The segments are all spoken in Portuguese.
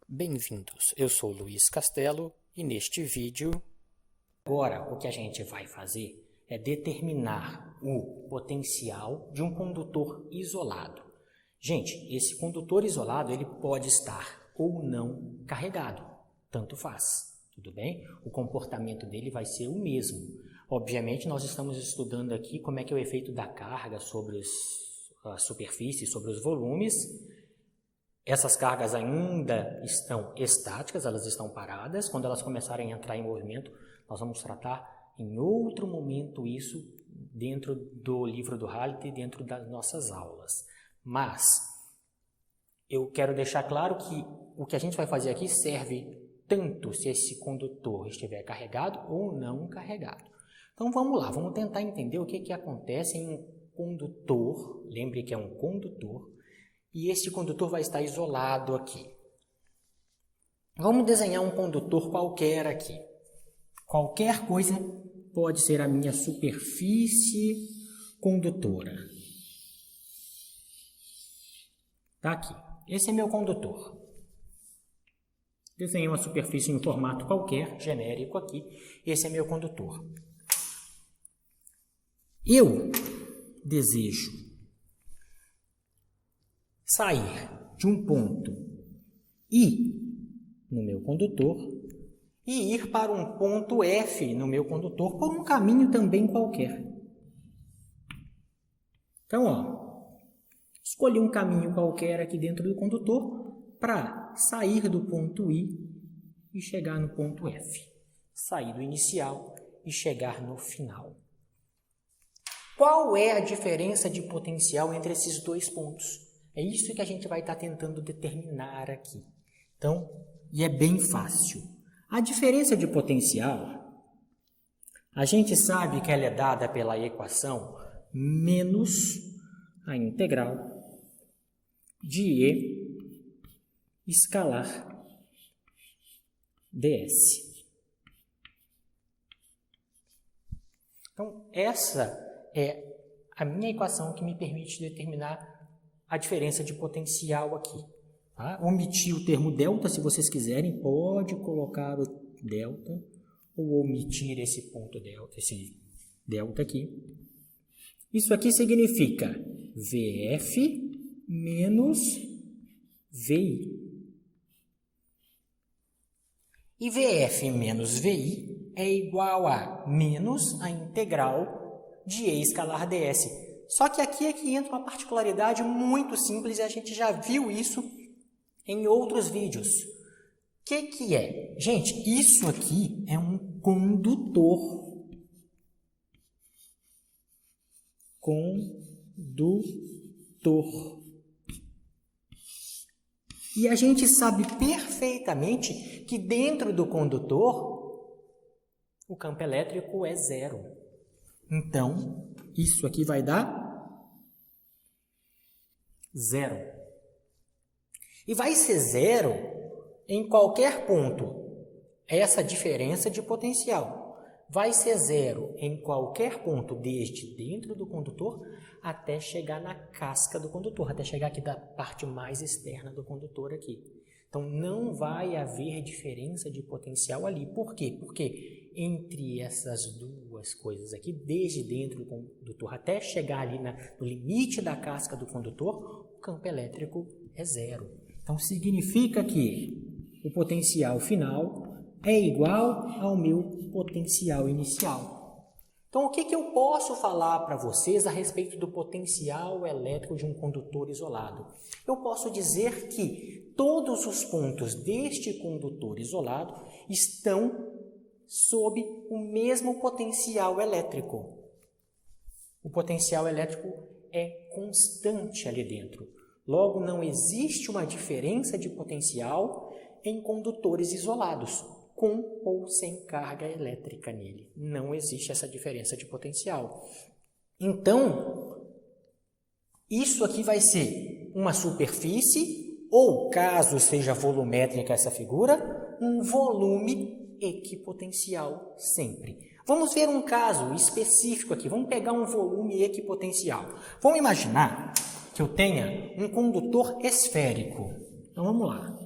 Bem-vindos, eu sou Luiz Castelo e neste vídeo... Agora o que a gente vai fazer é determinar o potencial de um condutor isolado. Gente, esse condutor isolado ele pode estar ou não carregado, tanto faz, tudo bem? O comportamento dele vai ser o mesmo. Obviamente nós estamos estudando aqui como é que é o efeito da carga sobre a superfície, sobre os volumes. Essas cargas ainda estão estáticas, elas estão paradas. Quando elas começarem a entrar em movimento, nós vamos tratar em outro momento isso dentro do livro do Hallit e dentro das nossas aulas. Mas eu quero deixar claro que o que a gente vai fazer aqui serve tanto se esse condutor estiver carregado ou não carregado. Então vamos lá, vamos tentar entender o que acontece em um condutor. Lembre que é um condutor. E esse condutor vai estar isolado aqui. Vamos desenhar um condutor qualquer aqui. Qualquer coisa pode ser a minha superfície condutora. Está aqui. Esse é meu condutor. Desenhei uma superfície em um formato qualquer, genérico aqui. Esse é meu condutor. Eu desejo sair de um ponto I no meu condutor e ir para um ponto F no meu condutor por um caminho também qualquer. Então, escolhi um caminho qualquer aqui dentro do condutor para sair do ponto I e chegar no ponto F. Sair do inicial e chegar no final. Qual é a diferença de potencial entre esses dois pontos? É isso que a gente vai estar tentando determinar aqui. Então, e é bem fácil. A diferença de potencial, a gente sabe que ela é dada pela equação menos a integral de E escalar ds. Então, essa é a minha equação que me permite determinar a diferença de potencial aqui. Tá? Omitir o termo delta, se vocês quiserem, pode colocar o delta ou omitir esse ponto delta, esse delta aqui. Isso aqui significa VF menos VI. E VF menos VI é igual a menos a integral de E escalar ds. Só que aqui é que entra uma particularidade muito simples e a gente já viu isso em outros vídeos. O que é? Gente, isso aqui é um condutor. Condutor. E a gente sabe perfeitamente que dentro do condutor o campo elétrico é zero. Então, isso aqui vai dar zero. E vai ser zero em qualquer ponto. Essa diferença de potencial vai ser zero em qualquer ponto, desde dentro do condutor até chegar na casca do condutor, até chegar aqui da parte mais externa do condutor aqui. Então, não vai haver diferença de potencial ali. Por quê? Porque entre essas duas coisas aqui, desde dentro do condutor até chegar ali no limite da casca do condutor, o campo elétrico é zero. Então, significa que o potencial final é igual ao meu potencial inicial. Então, o que eu posso falar para vocês a respeito do potencial elétrico de um condutor isolado? Eu posso dizer que todos os pontos deste condutor isolado estão sob o mesmo potencial elétrico. O potencial elétrico é constante ali dentro. Logo, não existe uma diferença de potencial em condutores isolados, com ou sem carga elétrica nele. Não existe essa diferença de potencial. Então, isso aqui vai ser uma superfície, ou caso seja volumétrica essa figura, um volume equipotencial sempre. Vamos ver um caso específico aqui. Vamos pegar um volume equipotencial. Vamos imaginar que eu tenha um condutor esférico. Então, vamos lá.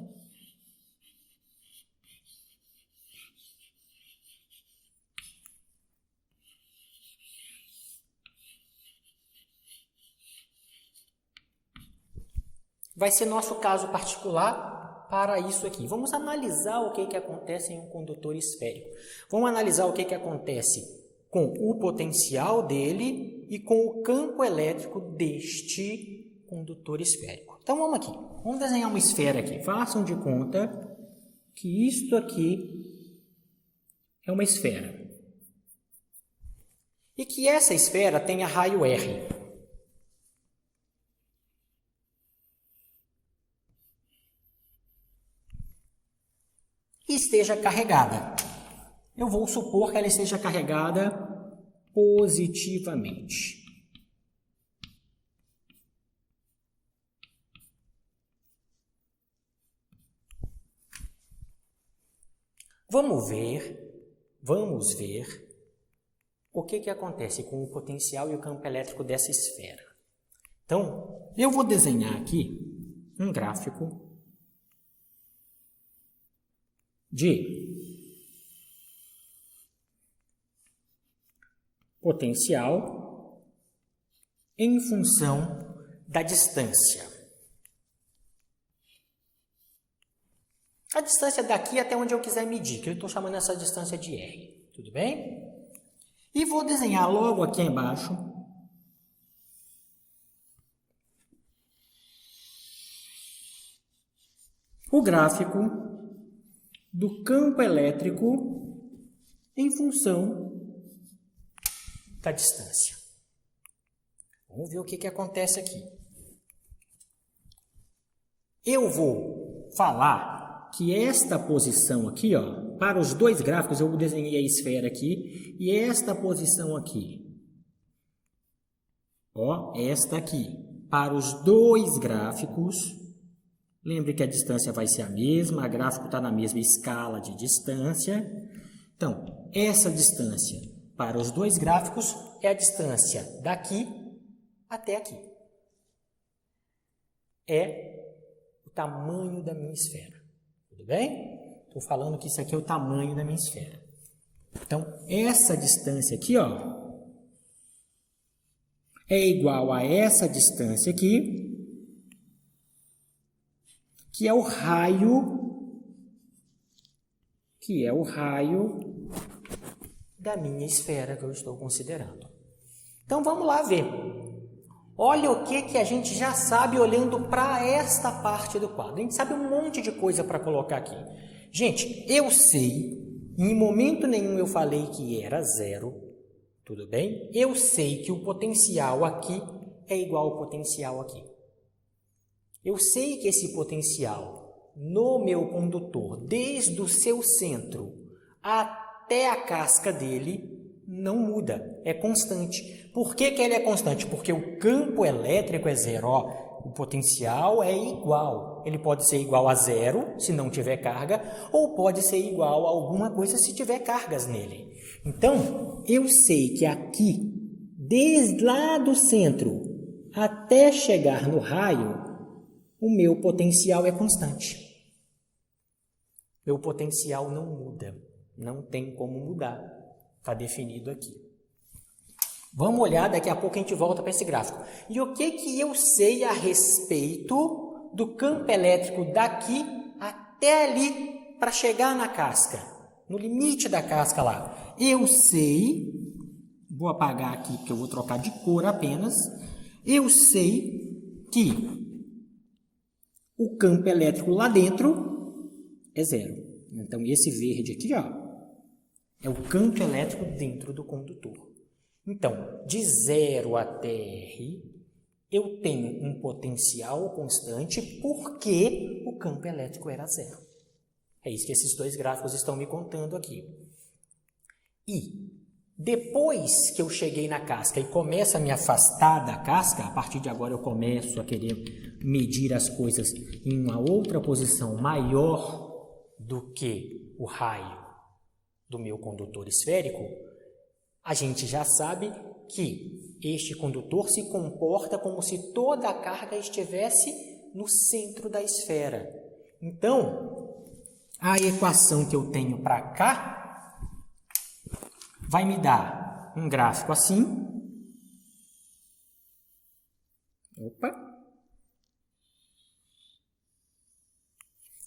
vai ser nosso caso particular para isso aqui. Vamos analisar o que acontece em um condutor esférico. Vamos analisar o que acontece com o potencial dele e com o campo elétrico deste condutor esférico. Então, vamos aqui. Vamos desenhar uma esfera aqui. Façam de conta que isto aqui é uma esfera. E que essa esfera tenha raio R. E esteja carregada. Eu vou supor que ela esteja carregada positivamente. Vamos ver o que acontece com o potencial e o campo elétrico dessa esfera. Então, eu vou desenhar aqui um gráfico de potencial em função da distância. A distância daqui até onde eu quiser medir, que eu estou chamando essa distância de R. Tudo bem? E vou desenhar logo aqui embaixo o gráfico do campo elétrico em função da distância. Vamos ver o que acontece aqui. Eu vou falar que esta posição aqui, ó, para os dois gráficos, eu desenhei a esfera aqui, e esta posição aqui, ó, esta aqui, para os dois gráficos. Lembre que a distância vai ser a mesma, o gráfico está na mesma escala de distância. Então, essa distância para os dois gráficos é a distância daqui até aqui. É o tamanho da minha esfera. Tudo bem? Estou falando que isso aqui é o tamanho da minha esfera. Então, essa distância aqui, ó, é igual a essa distância aqui, que é o raio da minha esfera que eu estou considerando. Então, vamos lá ver. Olha o que a gente já sabe olhando para esta parte do quadro. A gente sabe um monte de coisa para colocar aqui. Gente, eu sei, em momento nenhum eu falei que era zero, tudo bem? Eu sei que o potencial aqui é igual ao potencial aqui. Eu sei que esse potencial no meu condutor, desde o seu centro até a casca dele, não muda, é constante. Por que ele é constante? Porque o campo elétrico é zero. Ó, o potencial é igual. Ele pode ser igual a zero, se não tiver carga, ou pode ser igual a alguma coisa se tiver cargas nele. Então, eu sei que aqui, desde lá do centro até chegar no raio, o meu potencial é constante. Meu potencial não muda. Não tem como mudar. Está definido aqui. Vamos olhar, daqui a pouco a gente volta para esse gráfico. E o que eu sei a respeito do campo elétrico daqui até ali para chegar na casca? No limite da casca lá. Eu sei, vou apagar aqui porque eu vou trocar de cor apenas. Eu sei que o campo elétrico lá dentro é zero. Então, esse verde aqui, ó, é o campo elétrico dentro do condutor. Então, de 0 até R, eu tenho um potencial constante porque o campo elétrico era zero. É isso que esses dois gráficos estão me contando aqui. E depois que eu cheguei na casca e começo a me afastar da casca, a partir de agora eu começo a querer medir as coisas em uma outra posição maior do que o raio do meu condutor esférico, a gente já sabe que este condutor se comporta como se toda a carga estivesse no centro da esfera. Então, a equação que eu tenho para cá vai me dar um gráfico assim. Opa!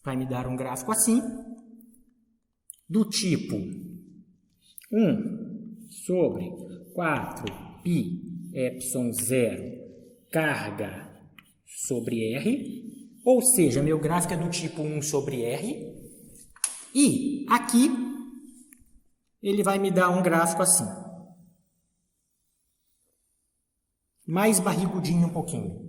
vai me dar um gráfico assim, do tipo 1 sobre 4π epsilon 0 carga sobre R, ou seja, meu gráfico é do tipo 1 sobre R, e aqui ele vai me dar um gráfico assim, mais barrigudinho um pouquinho.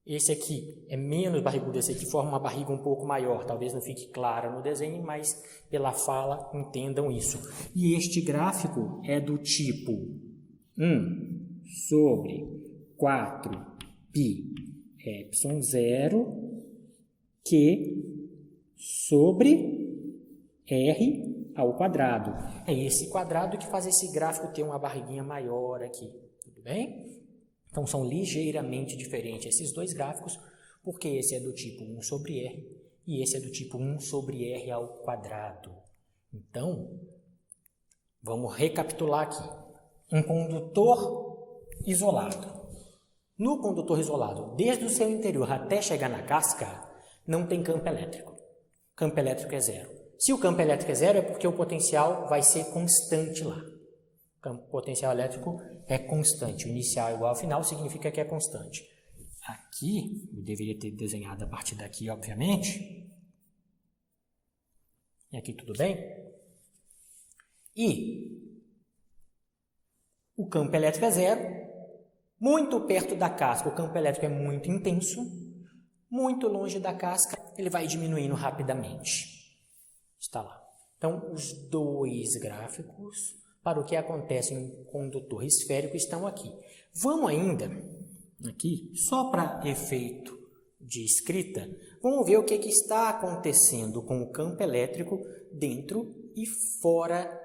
Esse aqui é menos barrigudo, esse aqui forma uma barriga um pouco maior, talvez não fique clara no desenho, mas pela fala entendam isso. E este gráfico é do tipo 1 sobre 4π epsilon 0 Q sobre R ao quadrado. É esse quadrado que faz esse gráfico ter uma barriguinha maior aqui, tudo bem? Então, são ligeiramente diferentes esses dois gráficos, porque esse é do tipo 1 sobre R e esse é do tipo 1 sobre R ao quadrado. Então, vamos recapitular aqui. Um condutor isolado. No condutor isolado, desde o seu interior até chegar na casca, não tem campo elétrico. O campo elétrico é zero. Se o campo elétrico é zero, é porque o potencial vai ser constante lá. O potencial elétrico é constante. O inicial é igual ao final significa que é constante. Aqui, eu deveria ter desenhado a partir daqui, obviamente. E aqui tudo bem? E o campo elétrico é zero. Muito perto da casca, o campo elétrico é muito intenso. Muito longe da casca, ele vai diminuindo rapidamente. Está lá. Então, os dois gráficos para o que acontece em um condutor esférico estão aqui. Vamos ainda, aqui, só para efeito de escrita, vamos ver o que está acontecendo com o campo elétrico dentro e fora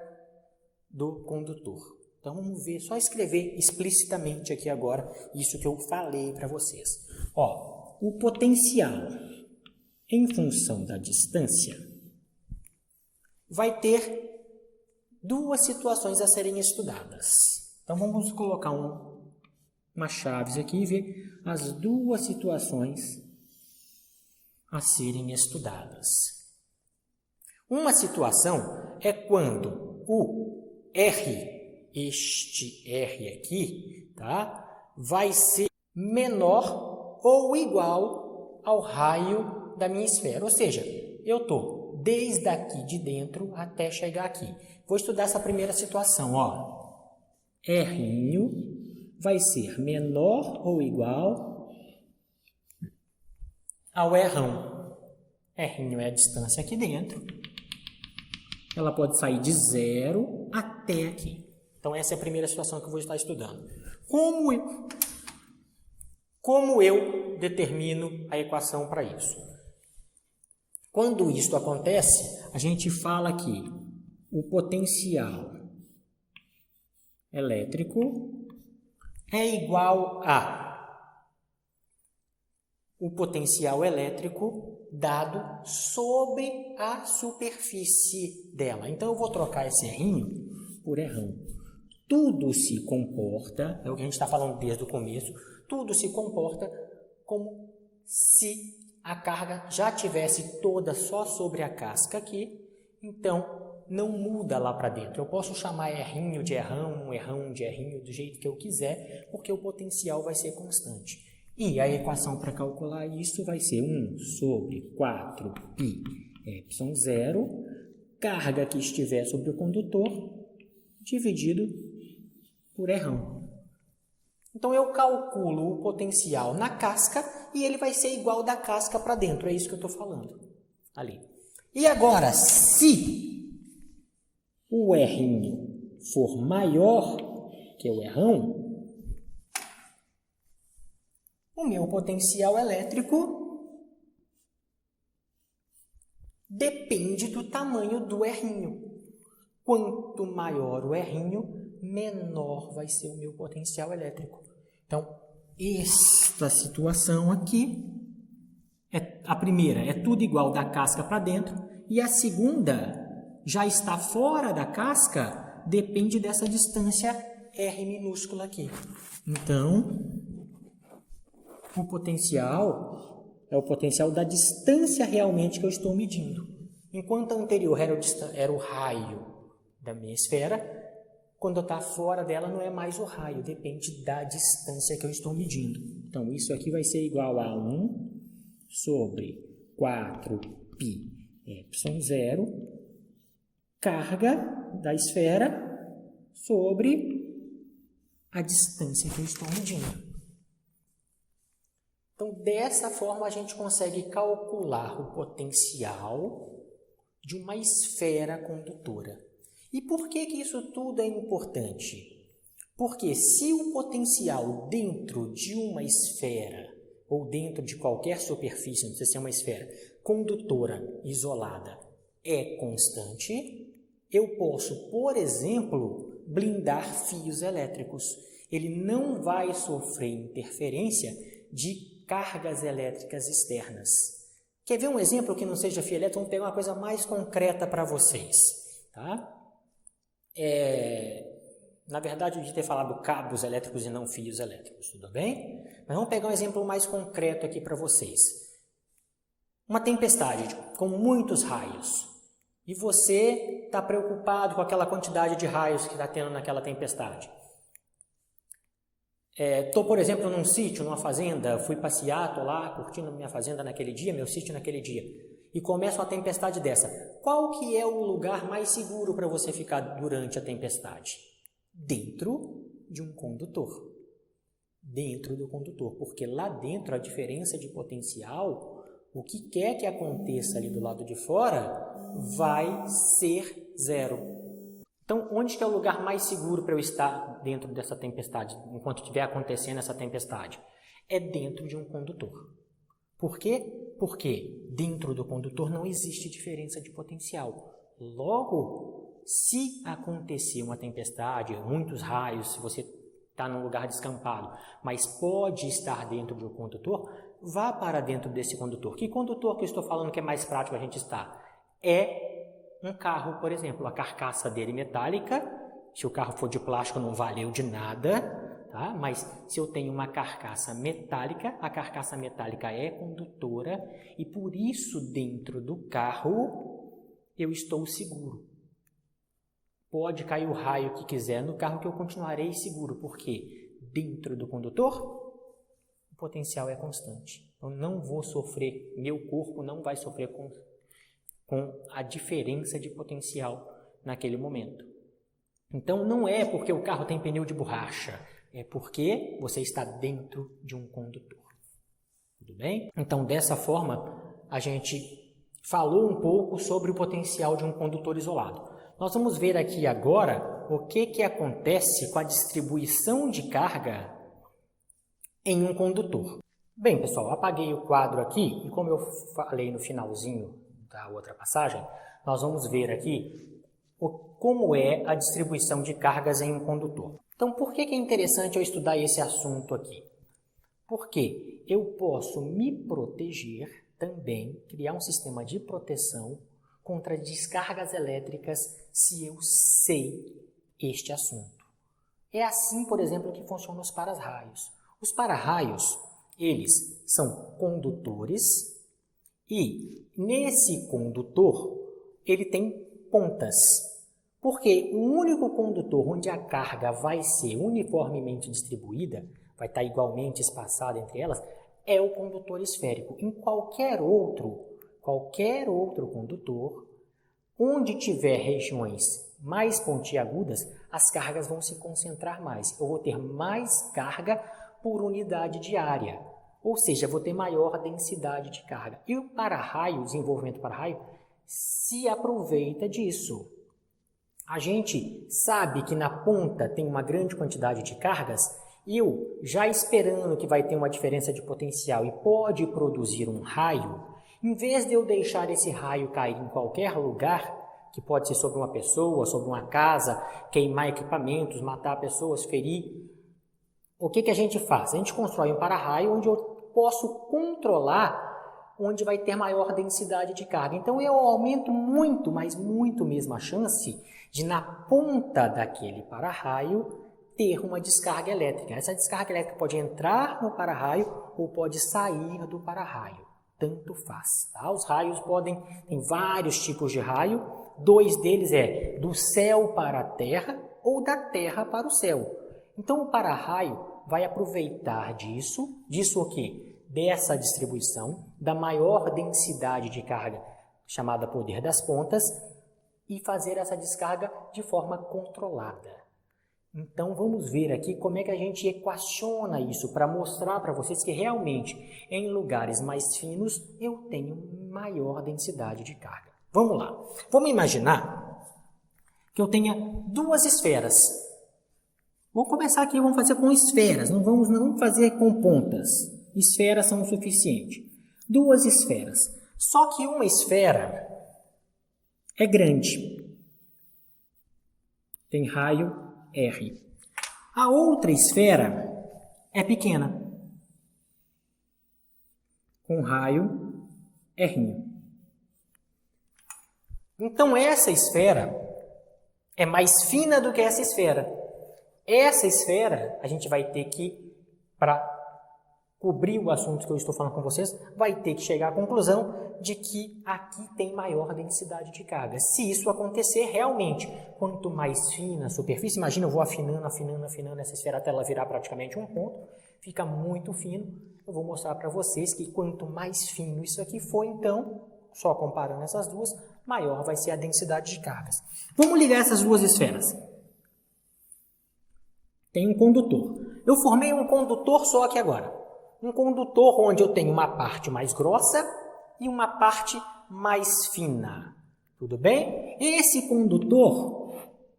do condutor. Então, vamos ver, só escrever explicitamente aqui agora isso que eu falei para vocês. Ó, o potencial em função da distância vai ter duas situações a serem estudadas. Então, vamos colocar umas chaves aqui e ver as duas situações a serem estudadas. Uma situação é quando o R, este R aqui, tá, vai ser menor ou igual ao raio da minha esfera. Ou seja, eu estou desde aqui de dentro até chegar aqui. Vou estudar essa primeira situação, ó. R' vai ser menor ou igual ao R'. R' é a distância aqui dentro. Ela pode sair de 0 até aqui. Então, essa é a primeira situação que eu vou estar estudando. Como eu determino a equação para isso? Quando isto acontece, a gente fala que o potencial elétrico é igual a o potencial elétrico dado sobre a superfície dela. Então, eu vou trocar esse R'inho por R'. Tudo se comporta, é o que a gente está falando desde o começo, tudo se comporta como se a carga já tivesse toda só sobre a casca aqui, então não muda lá para dentro. Eu posso chamar R'inho de R', R' de R'inho, do jeito que eu quiser, porque o potencial vai ser constante. E a equação para calcular isso vai ser 1 sobre 4π epsilon 0, carga que estiver sobre o condutor, dividido por R'. Então, eu calculo o potencial na casca e ele vai ser igual da casca para dentro. É isso que eu estou falando ali. E agora, se o R' for maior que o R', o meu potencial elétrico depende do tamanho do R'. Quanto maior o R', menor vai ser o meu potencial elétrico. Então, esta situação aqui, a primeira é tudo igual da casca para dentro, e a segunda já está fora da casca, depende dessa distância R minúscula aqui. Então, o potencial é o potencial da distância realmente que eu estou medindo. Enquanto a anterior era o raio da minha esfera, quando eu estou fora dela não é mais o raio, depende da distância que eu estou medindo. Então, isso aqui vai ser igual a 1 sobre 4π ε0, carga da esfera sobre a distância que eu estou medindo. Então, dessa forma, a gente consegue calcular o potencial de uma esfera condutora. E por que isso tudo é importante? Porque se o potencial dentro de uma esfera, ou dentro de qualquer superfície, não precisa ser uma esfera, condutora isolada, é constante, eu posso, por exemplo, blindar fios elétricos. Ele não vai sofrer interferência de cargas elétricas externas. Quer ver um exemplo que não seja fio elétrico? Vamos pegar uma coisa mais concreta para vocês. Tá? Na verdade, eu devia ter falado cabos elétricos e não fios elétricos, tudo bem? Mas vamos pegar um exemplo mais concreto aqui para vocês. Uma tempestade com muitos raios. E você está preocupado com aquela quantidade de raios que está tendo naquela tempestade. Estou, por exemplo, num sítio, numa fazenda, fui passear, estou lá curtindo minha fazenda naquele dia, meu sítio naquele dia, e começa uma tempestade dessa. Qual que é o lugar mais seguro para você ficar durante a tempestade? Dentro de um condutor. Dentro do condutor, porque lá dentro a diferença de potencial, o que quer que aconteça ali do lado de fora, vai ser zero. Então, onde que é o lugar mais seguro para eu estar dentro dessa tempestade, enquanto estiver acontecendo essa tempestade? É dentro de um condutor. Por quê? Porque dentro do condutor não existe diferença de potencial. Logo, se acontecer uma tempestade, muitos raios, se você está num lugar descampado, mas pode estar dentro de um condutor, vá para dentro desse condutor. Que condutor que eu estou falando que é mais prático a gente estar? É um carro, por exemplo, a carcaça dele metálica, se o carro for de plástico não valeu de nada, tá? Mas se eu tenho uma carcaça metálica, a carcaça metálica é condutora e por isso dentro do carro eu estou seguro. Pode cair o raio que quiser no carro que eu continuarei seguro, porque dentro do condutor o potencial é constante. Eu não vou sofrer, meu corpo não vai sofrer com a diferença de potencial naquele momento. Então, não é porque o carro tem pneu de borracha, é porque você está dentro de um condutor. Tudo bem? Então, dessa forma, a gente falou um pouco sobre o potencial de um condutor isolado. Nós vamos ver aqui agora o que acontece com a distribuição de carga em um condutor. Bem, pessoal, apaguei o quadro aqui e como eu falei no finalzinho da outra passagem, nós vamos ver aqui como é a distribuição de cargas em um condutor. Então, por que é interessante eu estudar esse assunto aqui? Porque eu posso me proteger também, criar um sistema de proteção contra descargas elétricas se eu sei este assunto. É assim, por exemplo, que funcionam os para-raios. Os para-raios, eles são condutores e nesse condutor ele tem pontas. Porque o único condutor onde a carga vai ser uniformemente distribuída, vai estar igualmente espaçada entre elas, é o condutor esférico. Em qualquer outro condutor, onde tiver regiões mais pontiagudas, as cargas vão se concentrar mais. Eu vou ter mais carga por unidade de área, ou seja, vou ter maior densidade de carga. E o para-raio, o desenvolvimento para-raio, se aproveita disso. A gente sabe que na ponta tem uma grande quantidade de cargas, e eu, já esperando que vai ter uma diferença de potencial e pode produzir um raio, em vez de eu deixar esse raio cair em qualquer lugar, que pode ser sobre uma pessoa, sobre uma casa, queimar equipamentos, matar pessoas, ferir, o que a gente faz? A gente constrói um para-raio onde eu posso controlar onde vai ter maior densidade de carga. Então, eu aumento muito, mas muito mesmo a chance de, na ponta daquele para-raio, ter uma descarga elétrica. Essa descarga elétrica pode entrar no para-raio ou pode sair do para-raio. tanto faz. Tá? Os raios tem vários tipos de raio, 2 deles é do céu para a terra ou da terra para o céu. Então o para-raio vai aproveitar disso o quê? Dessa distribuição, da maior densidade de carga, chamada poder das pontas, e fazer essa descarga de forma controlada. Então vamos ver aqui como é que a gente equaciona isso para mostrar para vocês que realmente em lugares mais finos eu tenho maior densidade de carga. Vamos lá. Vamos imaginar que eu tenha 2 esferas. Vou começar aqui, vamos fazer com esferas, não vamos fazer com pontas. Esferas são o suficiente. 2 esferas. Só que uma esfera é grande. Tem raio R. A outra esfera é pequena, com raio R. Então, essa esfera é mais fina do que essa esfera. Essa esfera, a gente vai ter que, para cobrir o assunto que eu estou falando com vocês, vai ter que chegar à conclusão de que aqui tem maior densidade de carga. Se isso acontecer, realmente, quanto mais fina a superfície, imagina eu vou afinando essa esfera até ela virar praticamente um ponto, fica muito fino. Eu vou mostrar para vocês que quanto mais fino isso aqui for, então, só comparando essas duas, maior vai ser a densidade de cargas. Vamos ligar essas 2 esferas. Tem um condutor. Eu formei um condutor só aqui agora. Um condutor onde eu tenho uma parte mais grossa e uma parte mais fina. Tudo bem? Esse condutor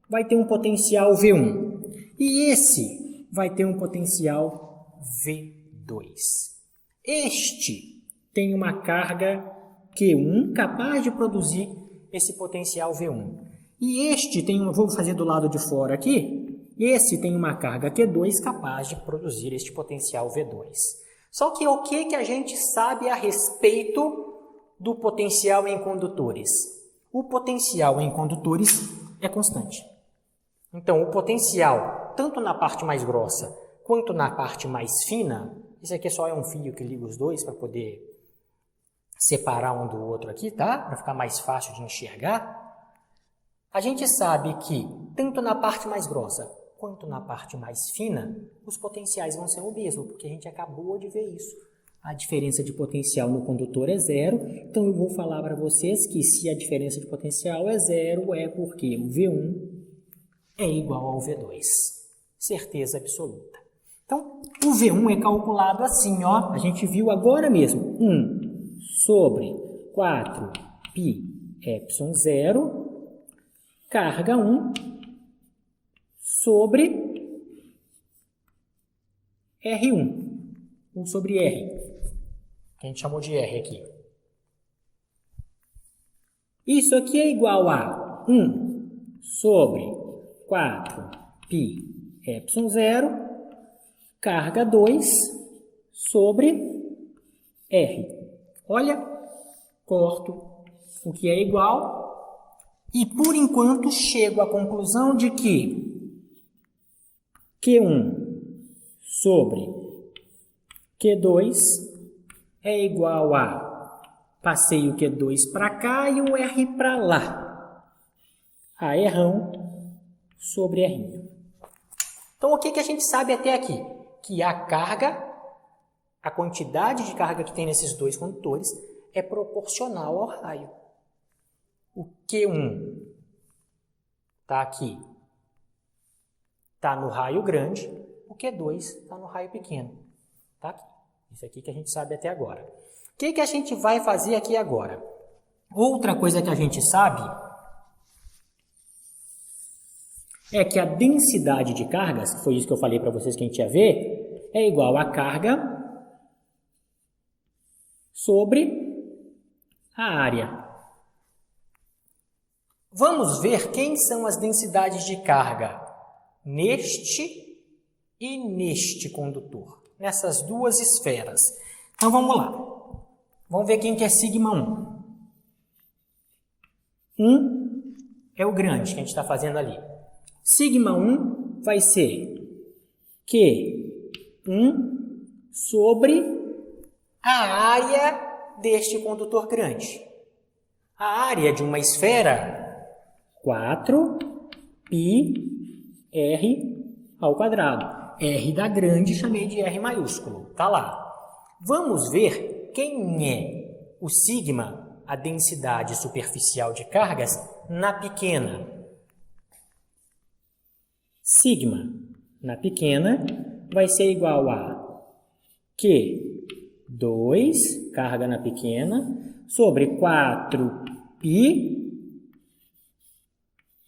vai ter um potencial V1 e esse vai ter um potencial V2. Este tem uma carga Q1 capaz de produzir esse potencial V1. E este tem vou fazer do lado de fora aqui, esse tem uma carga Q2 capaz de produzir este potencial V2. Só que o que a gente sabe a respeito do potencial em condutores? O potencial em condutores é constante. Então, o potencial, tanto na parte mais grossa quanto na parte mais fina, isso aqui só é um fio que liga os dois para poder separar um do outro aqui, tá? Para ficar mais fácil de enxergar. A gente sabe que, tanto na parte mais grossa quanto na parte mais fina, os potenciais vão ser o mesmo, porque a gente acabou de ver isso. A diferença de potencial no condutor é 0, então eu vou falar para vocês que se a diferença de potencial é 0, é porque o V1 é igual ao V2. Certeza absoluta. Então, o V1 é calculado assim, ó, a gente viu agora mesmo, 1 sobre 4 π epsilon 0, carga 1, sobre R1, 1 sobre R, que a gente chamou de R aqui. Isso aqui é igual a 1 sobre 4 π epsilon 0, carga 2 sobre R. Olha, corto o que é igual e, por enquanto, chego à conclusão de que Q1 sobre Q2 é igual a, passei o Q2 para cá e o R para lá, a R1 sobre R. Então, o que a gente sabe até aqui? Que a carga, a quantidade de carga que tem nesses dois condutores é proporcional ao raio. O Q1 está aqui, está no raio grande, o Q2 está no raio pequeno. Tá aqui. Isso aqui que a gente sabe até agora. O que a gente vai fazer aqui agora? Outra coisa que a gente sabe é que a densidade de cargas, que foi isso que eu falei para vocês que a gente ia ver, é igual a carga sobre a área. Vamos ver quem são as densidades de carga neste e neste condutor, nessas duas esferas. Então vamos lá. Vamos ver quem que é sigma 1. 1 é o grande que a gente está fazendo ali. Sigma 1 vai ser Q1 sobre a área deste condutor grande. A área de uma esfera, 4πr ao quadrado. R da grande chamei de R maiúsculo. Tá lá. Vamos ver quem é o sigma, a densidade superficial de cargas, na pequena. Sigma na pequena vai ser igual a Q2, carga na pequena, sobre 4π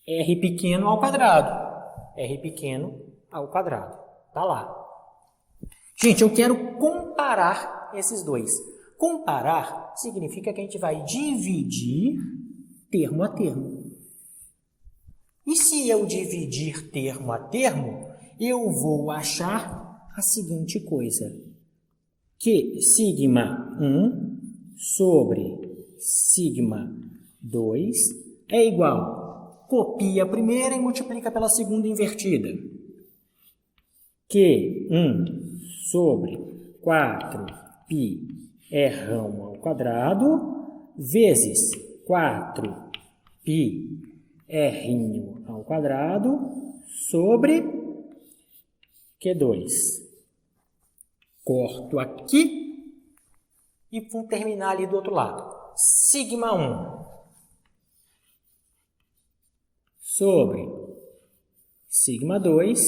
R pequeno ao quadrado. R pequeno ao quadrado. Tá lá. Gente, eu quero comparar esses dois. Comparar significa que a gente vai dividir termo a termo. E se eu dividir termo a termo, eu vou achar a seguinte coisa. Que sigma 1 sobre sigma 2 é igual. Copia a primeira e multiplica pela segunda invertida. Q1 sobre 4π R ao quadrado vezes 4π R ao quadrado sobre Q2. Corto aqui e vou terminar ali do outro lado. Sigma 1 sobre sigma 2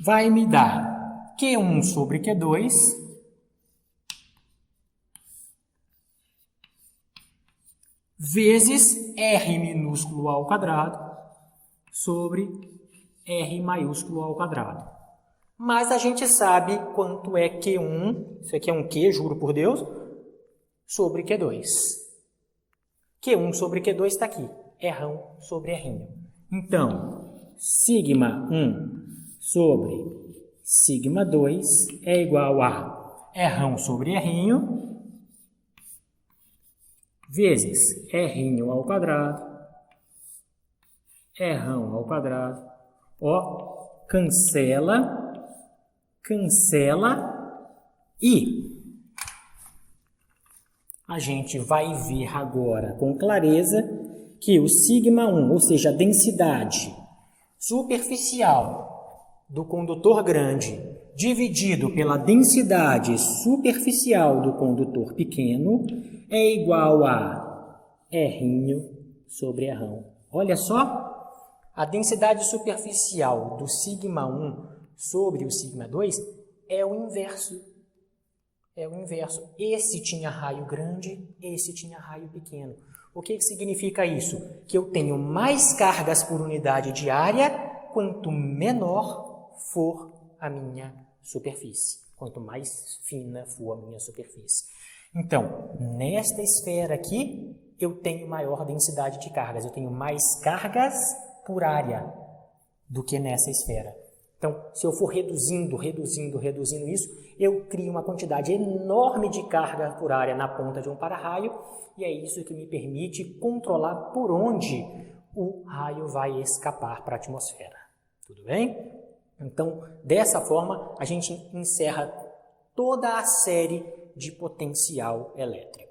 vai me dar Q1 sobre Q2 vezes R minúsculo ao quadrado sobre R maiúsculo ao quadrado. Mas a gente sabe quanto é Q1, isso aqui é um Q, juro por Deus, sobre Q2. Q1 sobre Q2 está aqui, R sobre R. Então, sigma 1 sobre sigma 2 é igual a R sobre R vezes R ao quadrado, R ao quadrado, ó, cancela e a gente vai ver agora com clareza que o sigma 1, ou seja, a densidade superficial do condutor grande dividido pela densidade superficial do condutor pequeno é igual a R sobre R. Olha só, a densidade superficial do sigma 1 sobre o sigma 2 é o inverso. É o inverso. Esse tinha raio grande, esse tinha raio pequeno. O que significa isso? Que eu tenho mais cargas por unidade de área quanto menor for a minha superfície. Quanto mais fina for a minha superfície. Então, nesta esfera aqui, eu tenho maior densidade de cargas. Eu tenho mais cargas por área do que nessa esfera. Então, se eu for reduzindo isso, eu crio uma quantidade enorme de carga por área na ponta de um para-raio, e é isso que me permite controlar por onde o raio vai escapar para a atmosfera. Tudo bem? Então, dessa forma, a gente encerra toda a série de potencial elétrico.